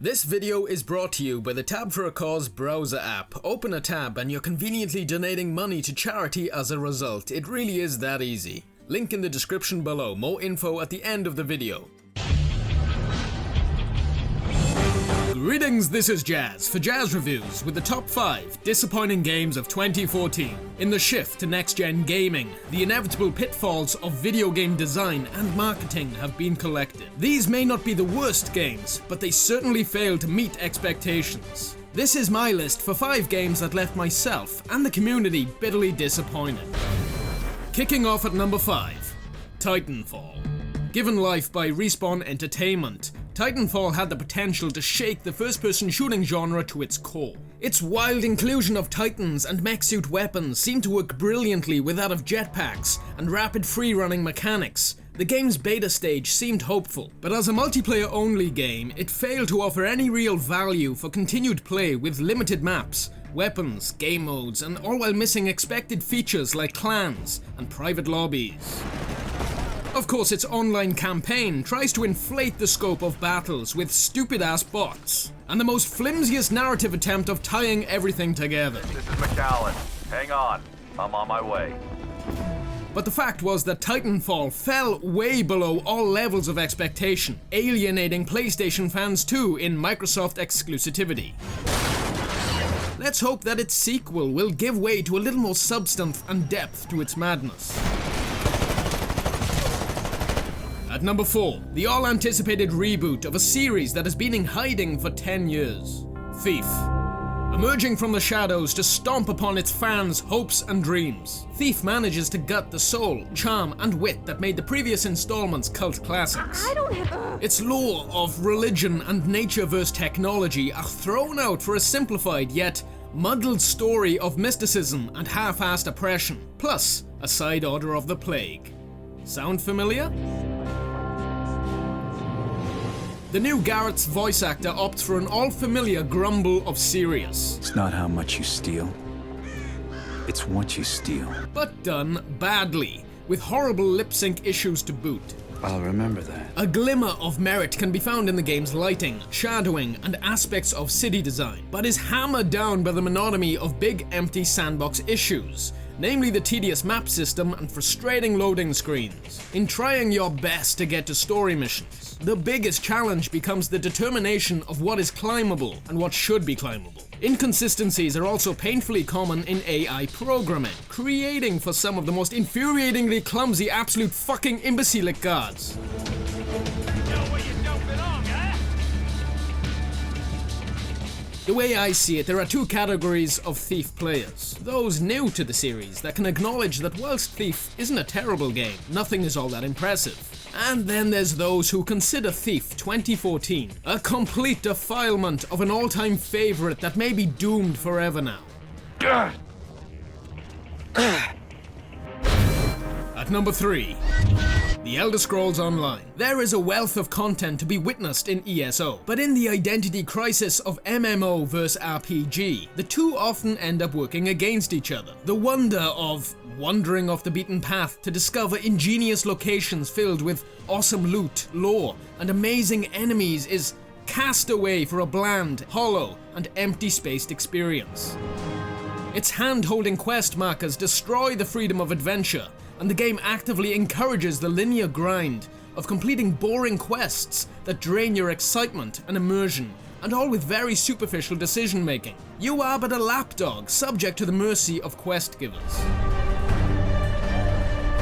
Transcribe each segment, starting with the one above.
This video is brought to you by the Tab for a Cause browser app. Open a tab and you're conveniently donating money to charity as a result. It really is that easy. Link in the description below. More info at the end of the video. Greetings, this is Jazz for JazReviews with the top 5 disappointing games of 2014. In the shift to next-gen gaming, the inevitable pitfalls of video game design and marketing have been collected. These may not be the worst games, but they certainly failed to meet expectations. This is my list for 5 games that left myself and the community bitterly disappointed. Kicking off at number 5, Titanfall. Given life by Respawn Entertainment, Titanfall had the potential to shake the first-person shooting genre to its core. Its wild inclusion of titans and mech suit weapons seemed to work brilliantly with that of jetpacks and rapid free-running mechanics. The game's beta stage seemed hopeful, but as a multiplayer-only game, it failed to offer any real value for continued play with limited maps, weapons, game modes, and all while missing expected features like clans and private lobbies. Of course, its online campaign tries to inflate the scope of battles with stupid-ass bots, and the most flimsiest narrative attempt of tying everything together. This is McAllen. Hang on. I'm on my way. But the fact was that Titanfall fell way below all levels of expectation, alienating PlayStation fans too in Microsoft exclusivity. Let's hope that its sequel will give way to a little more substance and depth to its madness. At number 4, the all-anticipated reboot of a series that has been in hiding for 10 years. Thief. Emerging from the shadows to stomp upon its fans' hopes and dreams, Thief manages to gut the soul, charm, and wit that made the previous installments cult classics. Its lore of religion and nature-verse technology are thrown out for a simplified yet muddled story of mysticism and half-assed oppression, plus a side order of the plague. Sound familiar? The new Garrett's voice actor opts for an all-familiar grumble of serious. It's not how much you steal, it's what you steal. But done badly, with horrible lip-sync issues to boot. I'll remember that. A glimmer of merit can be found in the game's lighting, shadowing, and aspects of city design, but is hammered down by the monotony of big empty sandbox issues, namely the tedious map system and frustrating loading screens. In trying your best to get to story missions, the biggest challenge becomes the determination of what is climbable and what should be climbable. Inconsistencies are also painfully common in AI programming, creating for some of the most infuriatingly clumsy absolute fucking imbecilic guards. The way I see it, there are 2 categories of Thief players. Those new to the series that can acknowledge that whilst Thief isn't a terrible game, nothing is all that impressive. And then there's those who consider Thief 2014 a complete defilement of an all-time favorite that may be doomed forever now. At number 3, The Elder Scrolls Online. There is a wealth of content to be witnessed in ESO, but in the identity crisis of MMO vs RPG, the two often end up working against each other. The wonder of wandering off the beaten path to discover ingenious locations filled with awesome loot, lore, and amazing enemies is cast away for a bland, hollow, and empty-spaced experience. Its hand-holding quest markers destroy the freedom of adventure, and the game actively encourages the linear grind of completing boring quests that drain your excitement and immersion, and all with very superficial decision-making. You are but a lapdog, subject to the mercy of quest givers.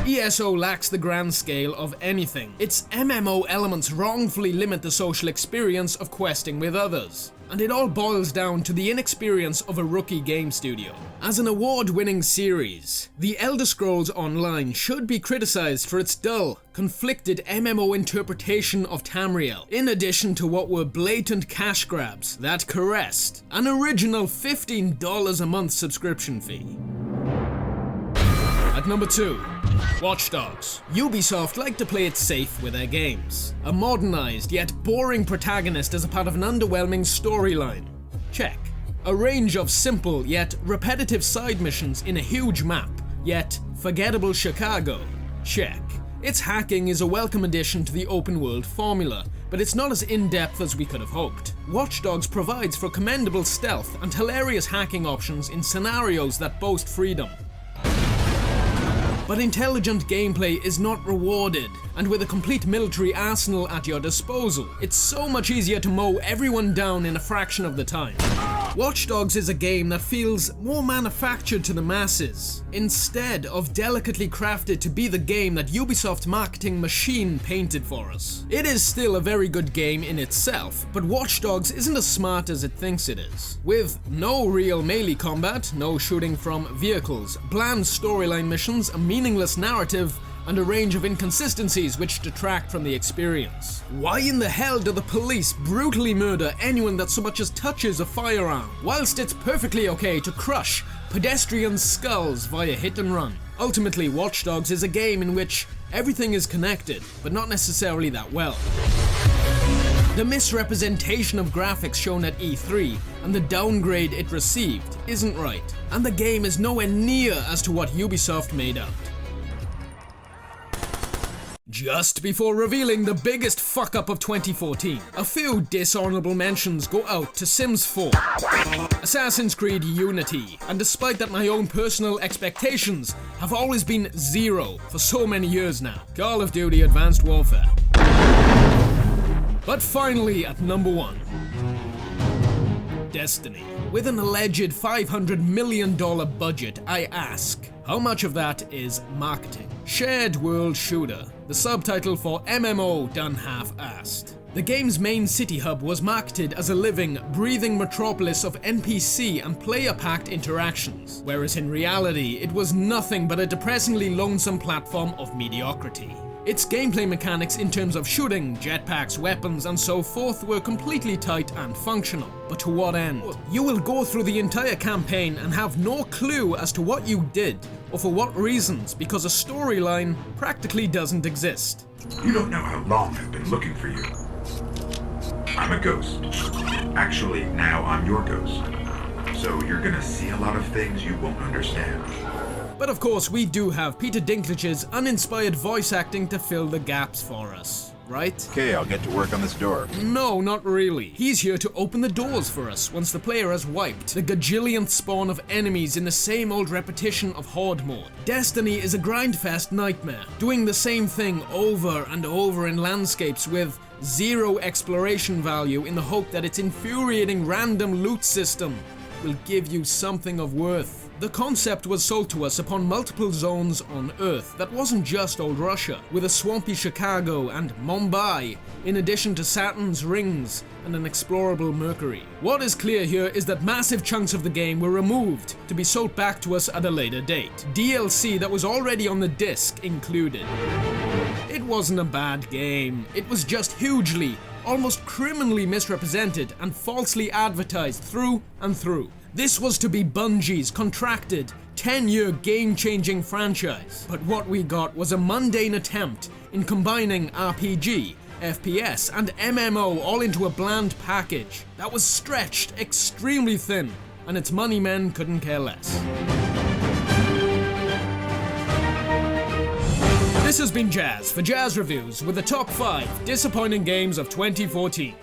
ESO lacks the grand scale of anything. Its MMO elements wrongfully limit the social experience of questing with others, and it all boils down to the inexperience of a rookie game studio. As an award-winning series, The Elder Scrolls Online should be criticized for its dull, conflicted MMO interpretation of Tamriel, in addition to what were blatant cash grabs that caressed an original $15 a month subscription fee. At number 2, Watch Dogs. Ubisoft like to play it safe with their games. A modernized yet boring protagonist as a part of an underwhelming storyline. Check. A range of simple yet repetitive side missions in a huge map, yet forgettable Chicago. Check. Its hacking is a welcome addition to the open world formula, but it's not as in-depth as we could have hoped. Watch Dogs provides for commendable stealth and hilarious hacking options in scenarios that boast freedom. But intelligent gameplay is not rewarded, and with a complete military arsenal at your disposal, it's so much easier to mow everyone down in a fraction of the time. Watch Dogs is a game that feels more manufactured to the masses, instead of delicately crafted to be the game that Ubisoft marketing machine painted for us. It is still a very good game in itself, but Watch Dogs isn't as smart as it thinks it is. With no real melee combat, no shooting from vehicles, bland storyline missions, a meaningless narrative, and a range of inconsistencies which detract from the experience. Why in the hell do the police brutally murder anyone that so much as touches a firearm, whilst it's perfectly okay to crush pedestrian skulls via hit and run? Ultimately, Watch Dogs is a game in which everything is connected, but not necessarily that well. The misrepresentation of graphics shown at E3 and the downgrade it received isn't right, and the game is nowhere near as to what Ubisoft made out. Just before revealing the biggest fuck-up of 2014, a few dishonorable mentions go out to Sims 4, Assassin's Creed Unity, and despite that my own personal expectations have always been zero for so many years now, Call of Duty Advanced Warfare. But finally at number 1, Destiny. With an alleged $500 million budget, I ask, how much of that is marketing? Shared world shooter, the subtitle for MMO done half-assed. The game's main city hub was marketed as a living, breathing metropolis of NPC and player-packed interactions, whereas in reality it was nothing but a depressingly lonesome platform of mediocrity. Its gameplay mechanics in terms of shooting, jetpacks, weapons and so forth were completely tight and functional. But to what end? You will go through the entire campaign and have no clue as to what you did, or for what reasons, because a storyline practically doesn't exist. You don't know how long I've been looking for you. I'm a ghost. Actually, now I'm your ghost. So you're gonna see a lot of things you won't understand. But of course, we do have Peter Dinklage's uninspired voice acting to fill the gaps for us, right? Okay, I'll get to work on this door. No, not really. He's here to open the doors for us once the player has wiped the gajillionth spawn of enemies in the same old repetition of Horde mode. Destiny is a grindfest nightmare, doing the same thing over and over in landscapes with zero exploration value in the hope that its infuriating random loot system will give you something of worth. The concept was sold to us upon multiple zones on Earth that wasn't just old Russia, with a swampy Chicago and Mumbai, in addition to Saturn's rings and an explorable Mercury. What is clear here is that massive chunks of the game were removed to be sold back to us at a later date. DLC that was already on the disc included. It wasn't a bad game, it was just hugely, almost criminally misrepresented and falsely advertised through and through. This was to be Bungie's contracted, 10-year game-changing franchise, but what we got was a mundane attempt in combining RPG, FPS, and MMO all into a bland package that was stretched extremely thin, and its money men couldn't care less. This has been Jazz for Jazz Reviews with the top 5 disappointing games of 2014.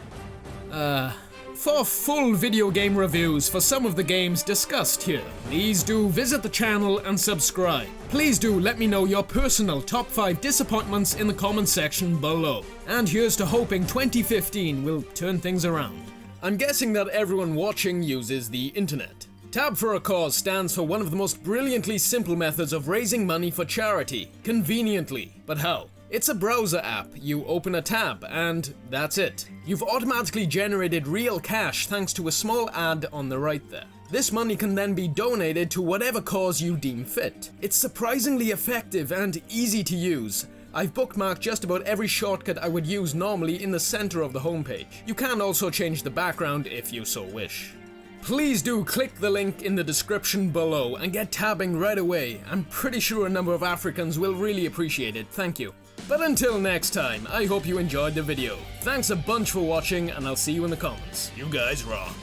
For full video game reviews for some of the games discussed here, please do visit the channel and subscribe. Please do let me know your personal top 5 disappointments in the comments section below. And here's to hoping 2015 will turn things around. I'm guessing that everyone watching uses the internet. Tab for a Cause stands for one of the most brilliantly simple methods of raising money for charity, conveniently. But how? It's a browser app. You open a tab and that's it. You've automatically generated real cash thanks to a small ad on the right there. This money can then be donated to whatever cause you deem fit. It's surprisingly effective and easy to use. I've bookmarked just about every shortcut I would use normally in the center of the homepage. You can also change the background if you so wish. Please do click the link in the description below and get tabbing right away. I'm pretty sure a number of Africans will really appreciate it, thank you. But until next time, I hope you enjoyed the video. Thanks a bunch for watching and I'll see you in the comments. You guys rock.